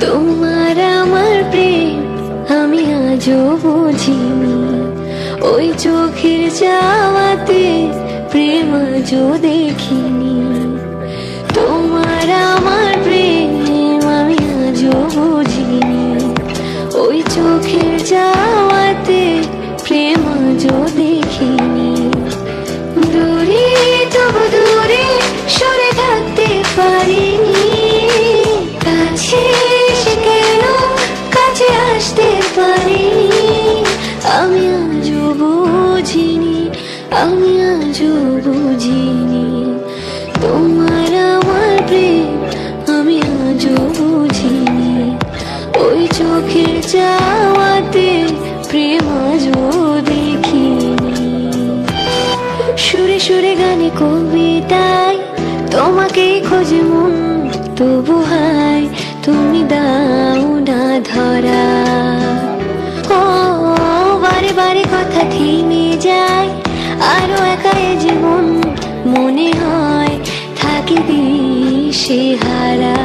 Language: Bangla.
তোমার আমার প্রেম আমি আজও বুঝিনি, ওই চোখের চাওয়াতে প্রেম আজও দেখিনি। তোমার আমার প্রেম আমি আজও বুঝিনি, ওই চোখের চাওয়াতে প্রেম আজও দেখিনি। দূরে তবু দূরে সরে থাকতে পারিনি, কাছে এসে কেন কাছে আসতে পারিনি। আমি আজও বুঝিনি, আমি আজও বুঝিনি। তোমার আমার প্রেম আমি আজও বুঝিনি, ওই চোখের চাওয়াতে প্রেম আজও দেখিনি। সুরে সুরে গানে কবিতায় তোমাকেই খোঁজে মন, তবু হায় তুমি দাও না ধরা। ও বারে বারে কথা থেমে যায়, আরো একা এ জীবন মনে হয় থাকি দিশে হারা।